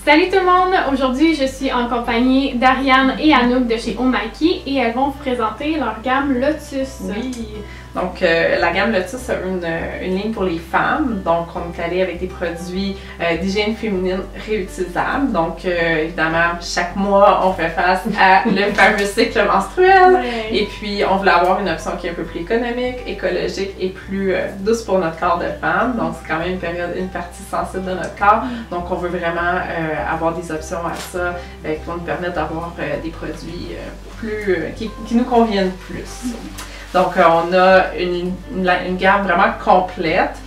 Salut tout le monde! Aujourd'hui, je suis en compagnie d'Ariane et Anouk de chez Omaki et elles vont vous présenter leur gamme Lotus. Oui! Donc, la gamme Lotus a une ligne pour les femmes. Donc, on est allé avec des produits d'hygiène féminine réutilisables. Donc, évidemment, chaque mois, on fait face à le fameux cycle menstruel. Ouais. Et puis, on voulait avoir une option qui est un peu plus économique, écologique et plus douce pour notre corps de femme. Donc, c'est quand même une partie sensible de notre corps. Donc, on veut vraiment avoir des options à ça qui vont nous permettre d'avoir des produits qui nous conviennent plus. Donc, on a une gamme vraiment complète.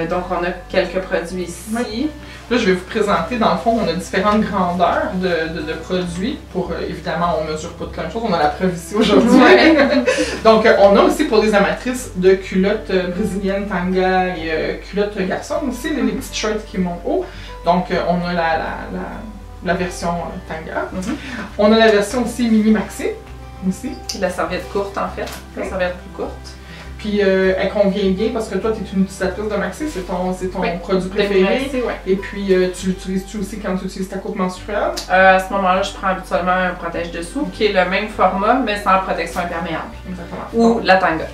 Donc, on a quelques produits ici. Oui. Là, je vais vous présenter, dans le fond, on a différentes grandeurs de produits. Évidemment, on ne mesure pas toute la même chose. On a la preuve ici aujourd'hui. Donc, on a aussi pour les amatrices de culottes brésiliennes tanga et culottes garçons aussi, les petites shorts qui montent haut. Donc, on a la version tanga. On a la version aussi mini-maxi. Aussi. La serviette courte, en fait. La serviette plus courte. Puis elle convient bien parce que toi, tu es une utilisatrice de maxi, c'est ton produit préféré. Maxi, ouais. Et puis, tu l'utilises-tu aussi quand tu utilises ta coupe menstruelle? À ce moment-là, je prends habituellement un protège-dessous qui est le même format, mais sans protection imperméable. Exactement. Ou la tanga.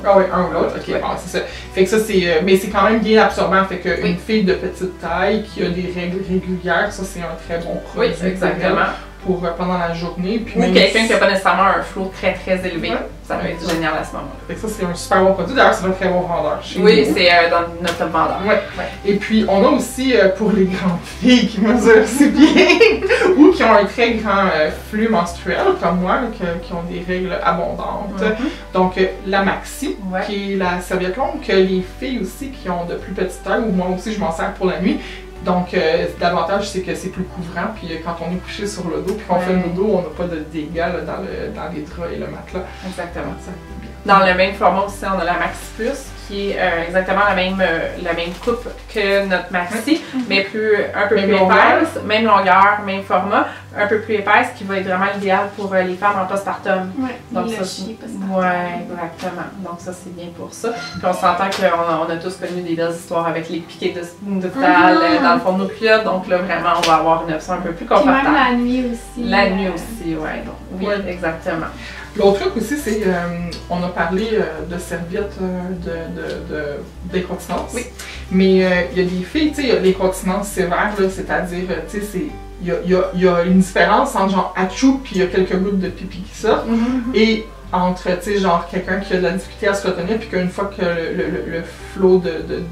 Ah oui, un ou l'autre, ok, Ouais. bon, c'est ça. Fait que ça, mais c'est quand même bien absorbant. Fait qu'une fille de petite taille qui a des règles régulières, ça, c'est un très bon produit. Oui, exactement. Pour pendant la journée. Puis Ou quelqu'un qui n'a pas nécessairement un flow très très élevé. Ouais. Ça peut être génial à ce moment-là. Fait que ça, c'est un super bon produit. D'ailleurs, c'est un très bon vendeur chez Oui, nous. c'est dans notre top vendeur. Ouais. Et puis, on a aussi pour les grandes filles qui mesurent assez bien ou qui ont un très grand flux menstruel, comme moi, qui ont des règles abondantes. Donc, la maxi, qui est la serviette longue, que les filles aussi qui ont de plus petites tailles, ou moi aussi, je m'en sers pour la nuit. Donc, l'avantage, c'est que c'est plus couvrant, puis quand on est couché sur le dos, puis qu'on fait le dodo, on n'a pas de dégâts là, dans les draps et le matelas. Exactement. Dans le même format aussi, on a la Maxi Plus, qui est exactement la même coupe que notre Maxi, mais un peu plus épaisse, même longueur, même format, un peu plus épaisse, qui va être vraiment idéal pour les femmes en postpartum. Donc ça, exactement. Donc ça, c'est bien pour ça. Puis on s'entend qu'on a tous connu des belles histoires avec les piquets d'hôpital dans le fond de nos culottes, donc là, vraiment, on va avoir une option un peu plus confortable. Puis même la nuit aussi. La nuit aussi, oui, exactement. L'autre truc aussi, c'est on a parlé de serviettes d'incontinence. Oui. Mais il y a des filles, tu sais, l'incontinence sévère, c'est-à-dire, tu sais, il y a une différence entre genre achou puis il y a quelques gouttes de pipi qui sortent. Et entre, tu sais, genre quelqu'un qui a de la difficulté à se retenir puis qu'une fois que le flot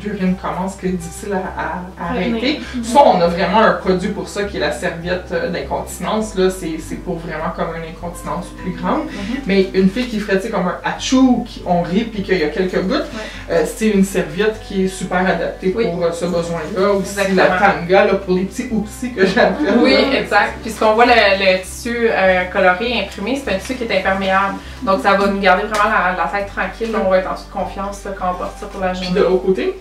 d'urine commence, qu'il est difficile à arrêter. Soit on a vraiment un produit pour ça qui est la serviette d'incontinence, là, c'est pour vraiment comme une incontinence plus grande. Mais une fille qui ferait, tu sais, comme un achou, on rit puis qu'il y a quelques gouttes, c'est une serviette qui est super adaptée pour ce besoin-là. Aussi la tanga, là, pour les petits oupsis que j'appelle. Oui, exact. Puis ce qu'on voit, le tissu coloré, imprimé, c'est un tissu qui est imperméable. Donc, ça va nous garder vraiment la tête tranquille. On va être en toute confiance là, quand on porte ça pour la journée. Puis de l'autre côté,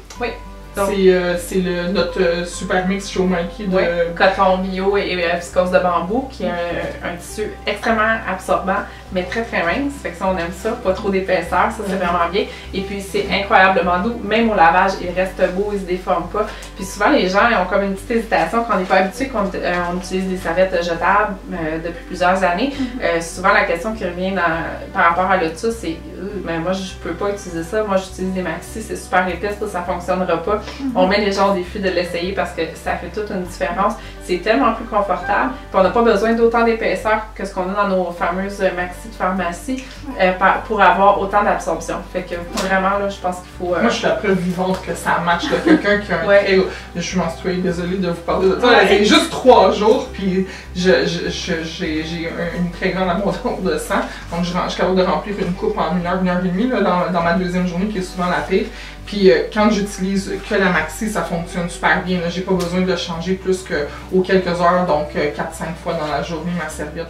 c'est notre super mix chez Omaki de coton bio et viscose de bambou, qui est un tissu extrêmement absorbant, mais très très mince. Fait que ça, on aime ça. Pas trop d'épaisseur, ça c'est vraiment bien. Et puis, c'est incroyablement doux. Même au lavage, il reste beau, il se déforme pas. Puis souvent, les gens ont comme une petite hésitation quand on n'est pas habitué, qu'on utilise des serviettes jetables depuis plusieurs années. Souvent, la question qui revient par rapport à Lotus, c'est mais moi, je peux pas utiliser ça. Moi, j'utilise des maxi, c'est super épaisse, ça fonctionnera pas. On met les gens au défi de l'essayer parce que ça fait toute une différence. C'est tellement plus confortable. Puis on n'a pas besoin d'autant d'épaisseur que ce qu'on a dans nos fameuses maxi de pharmacie pour avoir autant d'absorption. Fait que vraiment, là, je pense qu'il faut... Moi, je suis la preuve vivante que ça match. Quelqu'un qui a un très... Je suis menstruée, désolée de vous parler de ça. C'est juste 3 jours, puis j'ai une très grande abondance de sang. Donc, je suis capable de remplir une coupe en 1 heure et demie là, dans ma deuxième journée, qui est souvent la pire. Puis quand j'utilise que la maxi, ça fonctionne super bien. J'ai pas besoin de changer plus qu'aux quelques heures, donc 4-5 fois dans la journée ma serviette.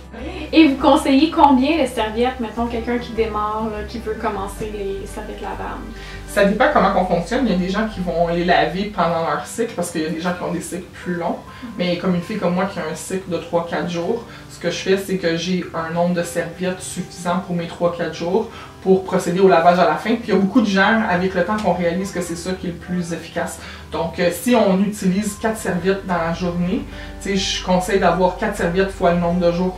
Et vous conseillez combien de serviettes, mettons quelqu'un qui démarre, là, qui veut commencer les serviettes lavables? Ça dépend comment on fonctionne. Il y a des gens qui vont les laver pendant leur cycle parce qu'il y a des gens qui ont des cycles plus longs. Mais comme une fille comme moi qui a un cycle de 3-4 jours, ce que je fais, c'est que j'ai un nombre de serviettes suffisant pour mes 3-4 jours pour procéder au lavage à la fin. Puis il y a beaucoup de gens, avec le temps, qu'on réalise que c'est ça qui est le plus efficace. Donc, si on utilise 4 serviettes dans la journée, je conseille d'avoir 4 serviettes fois le nombre de jours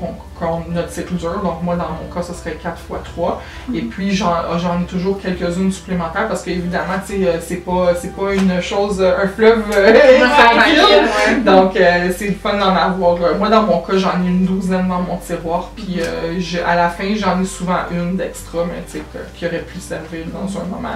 notre cycle dure. Donc, moi, dans mon cas, ce serait 4 fois 3. Et puis, j'en ai toujours quelques-unes supplémentaires parce qu'évidemment, c'est pas une chose, un fleuve tranquille. Donc, c'est le fun d'en avoir. Moi, dans mon cas, j'en ai une douzaine dans mon tiroir. Puis, à la fin, j'en ai souvent une d'extra, mais qui aurait pu servir dans un moment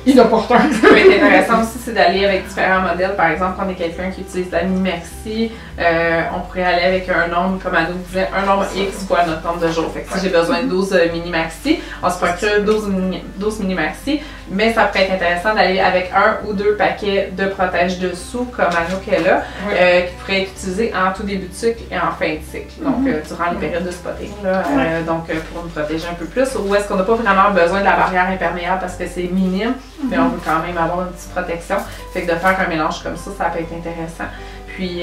inopportun. Ce qui peut être intéressant aussi, c'est d'aller avec différents modèles. Par exemple, quand on est quelqu'un qui utilise la mini-maxi, on pourrait aller avec un nombre, comme Anouk disait, un nombre X fois notre nombre de jours. Fait que si j'ai besoin de 12 mini-maxi, on se procure 12 mini-maxi, mais ça pourrait être intéressant d'aller avec un ou deux paquets de protège-dessous, comme Anouk est là, qui pourraient être utilisés en tout début de cycle et en fin de cycle. Donc, durant les périodes de spotting, là, donc pour nous protéger un peu plus. Ou est-ce qu'on n'a pas vraiment besoin de la barrière imperméable parce que c'est minime, mais on veut quand même avoir une petite protection. Fait que de faire un mélange comme ça peut être intéressant. Puis,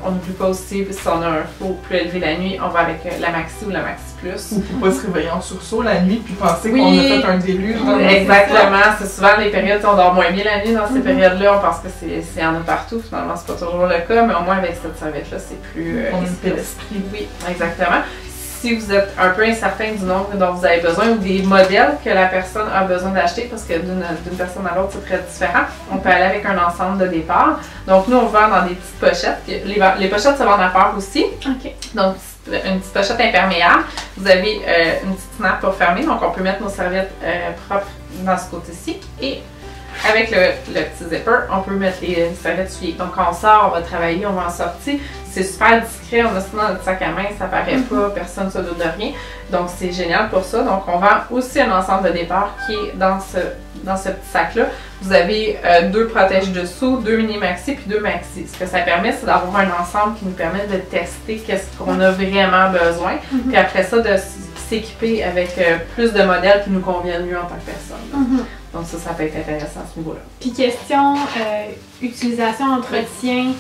on n'oublie pas aussi, si on a un flot plus élevé la nuit, on va avec la Maxi ou la Maxi Plus. Ou pour pas se réveiller en sursaut la nuit puis penser qu'on a fait un déluge. Exactement. C'est souvent les périodes, on dort moins bien la nuit dans ces périodes-là. On pense que c'est en a partout. Finalement, c'est pas toujours le cas, mais au moins avec cette serviette-là, c'est plus... on a une paix d'esprit. Oui, exactement. Si vous êtes un peu incertain du nombre dont vous avez besoin ou des modèles que la personne a besoin d'acheter, parce que d'une personne à l'autre, c'est très différent, on peut aller avec un ensemble de départ. Donc, nous, on vend dans des petites pochettes. Les pochettes se vendent à part aussi. Donc, une petite pochette imperméable. Vous avez une petite nappe pour fermer, donc on peut mettre nos serviettes propres dans ce côté-ci. Et avec le petit zipper, on peut mettre les serviettes souillées. Donc, quand on sort, on va travailler, on va en sortir. C'est super discret, on a ça dans notre sac à main, ça paraît pas, personne ne se doute de rien. Donc, c'est génial pour ça. Donc, on vend aussi un ensemble de départ qui est dans ce petit sac-là. Vous avez 2 protèges dessous, 2 mini-maxi puis 2 maxi. Ce que ça permet, c'est d'avoir un ensemble qui nous permet de tester qu'est-ce qu'on a vraiment besoin. Puis après ça, de s'équiper avec plus de modèles qui nous conviennent mieux en tant que personne. Donc ça peut être intéressant à ce niveau-là. Puis question, utilisation, entretien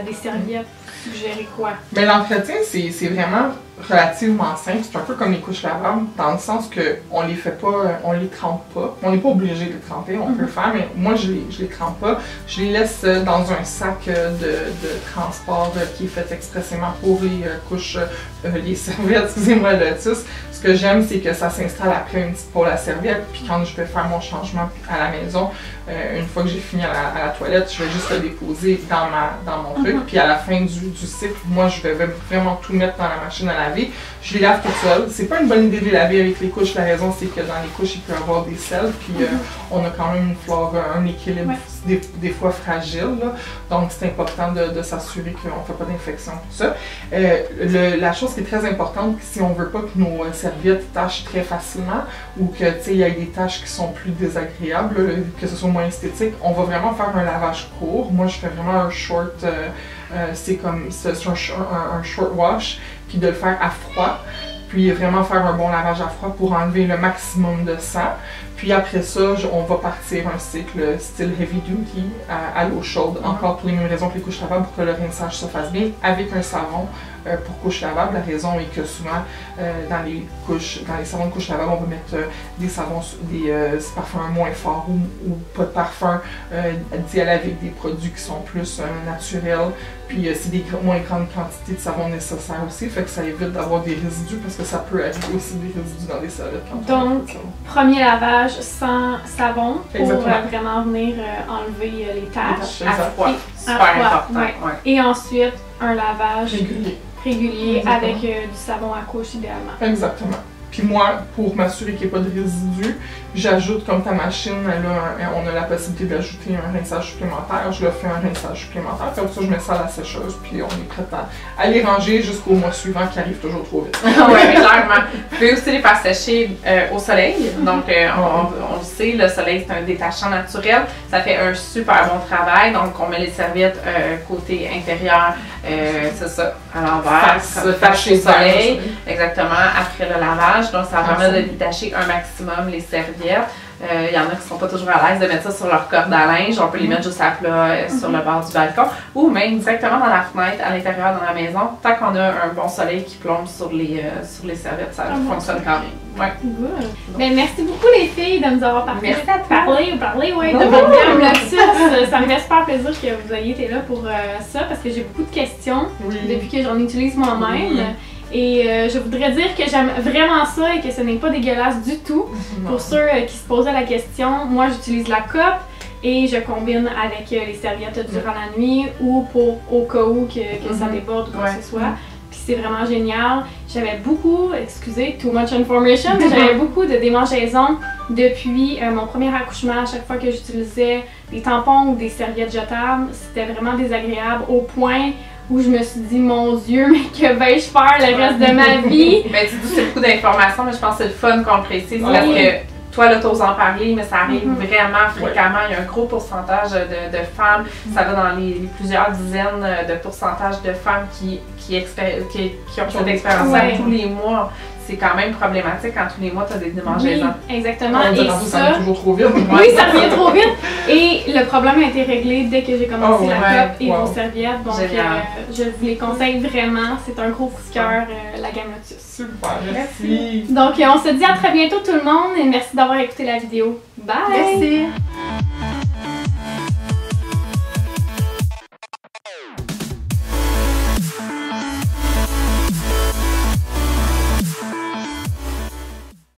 des serviettes, suggérez quoi? Mais l'entretien, c'est vraiment relativement simple. C'est un peu comme les couches lavables, dans le sens qu'on les fait pas, on les trempe pas. On n'est pas obligé de les tremper, on peut le faire, mais moi je les trempe pas. Je les laisse dans un sac de transport qui est fait expressément pour les couches, les serviettes, excusez-moi, Lotus. Ce que j'aime, c'est que ça s'installe après une petite pôle à serviette, puis quand je vais faire mon changement à la maison, une fois que j'ai fini à la toilette, je vais juste le déposer dans mon truc, puis à la fin du cycle, moi je vais vraiment tout mettre dans la machine à laver. Je les lave toute seule. C'est pas une bonne idée de les laver avec les couches. La raison, c'est que dans les couches, il peut y avoir des sels, puis on a quand même une flore, un équilibre des fois fragile. Là. Donc, c'est important de s'assurer qu'on ne fait pas d'infection, tout ça. La chose qui est très importante, si on veut pas que nos serviettes tachent très facilement ou que il y ait des taches qui sont plus désagréables, là, que ce soit moins esthétique, on va vraiment faire un lavage court. Moi, je fais vraiment un short, c'est un short wash, puis de le faire à froid, puis vraiment faire un bon lavage à froid pour enlever le maximum de sang. Puis après ça, on va partir un cycle style heavy duty à l'eau chaude, encore pour les mêmes raisons que les couches lavables, pour que le rinçage se fasse bien, avec un savon pour couches lavables. La raison est que souvent, dans les savons de couches lavables, on va mettre des savons, des parfums moins forts ou pas de parfum, d'y aller avec des produits qui sont plus naturels. Puis c'est des moins grandes quantités de savon nécessaires aussi, fait que ça évite d'avoir des résidus, parce que ça peut arriver aussi des résidus dans les serviettes. Donc, premier lavage sans savon pour vraiment venir enlever les taches. À froid. Super important. Ouais. Et ensuite, un lavage régulier Exactement. avec du savon à couche idéalement. Exactement. Puis moi, pour m'assurer qu'il n'y ait pas de résidus, j'ajoute, comme ta machine, on a la possibilité d'ajouter un rinçage supplémentaire. Je leur fais un rinçage supplémentaire. Comme ça, je mets ça à la sécheuse, puis on est prêt à les ranger jusqu'au mois suivant qui arrive toujours trop vite. Oui, clairement. Vous pouvez aussi les faire sécher au soleil. Donc, on le sait, le soleil, c'est un détachant naturel. Ça fait un super bon travail. Donc, on met les serviettes côté intérieur, c'est ça, à l'envers. Face au soleil. Exactement, après le lavage. Donc, ça permet de détacher un maximum les serviettes. Il y en a qui sont pas toujours à l'aise de mettre ça sur leur corde à linge. On peut les mettre juste à plat sur le bord du balcon ou même directement dans la fenêtre à l'intérieur dans la maison. Tant qu'on a un bon soleil qui plombe sur les serviettes, ça fonctionne quand même. Ouais. Good. Ben, merci beaucoup les filles de nous avoir parlé, Merci à toi. de votre gamme Lotus. Ça me fait super plaisir que vous ayez été là pour ça parce que j'ai beaucoup de questions depuis que j'en utilise moi-même. Et je voudrais dire que j'aime vraiment ça et que ce n'est pas dégueulasse du tout. Pour ceux qui se posaient la question, moi j'utilise la coupe et je combine avec les serviettes durant la nuit ou pour au cas où que ça déborde ou quoi que ce soit. Puis c'est vraiment génial. J'avais beaucoup, excusez, too much information, mais j'avais beaucoup de démangeaisons depuis mon premier accouchement. À chaque fois que j'utilisais des tampons ou des serviettes jetables, c'était vraiment désagréable au point où je me suis dit, mon Dieu, mais que vais-je faire le reste de ma vie? Ben, tu dis c'est beaucoup d'informations, mais je pense que c'est le fun qu'on le précise parce que toi, là, t'oses en parler, mais ça arrive vraiment fréquemment. Il y a un gros pourcentage de femmes. Ça va dans les plusieurs dizaines de pourcentages de femmes qui ont cette expérience-là tous les mois. C'est quand même problématique quand tous les mois tu as des démangeaisons. Oui, exactement. Et ça revient toujours trop vite. Oui, ça revient trop vite. Et le problème a été réglé dès que j'ai commencé la coupe et vos serviettes. Donc, je vous les conseille vraiment. C'est un gros coup de cœur, la gamme Lotus. Super, merci. Donc, on se dit à très bientôt tout le monde et merci d'avoir écouté la vidéo. Bye! Merci.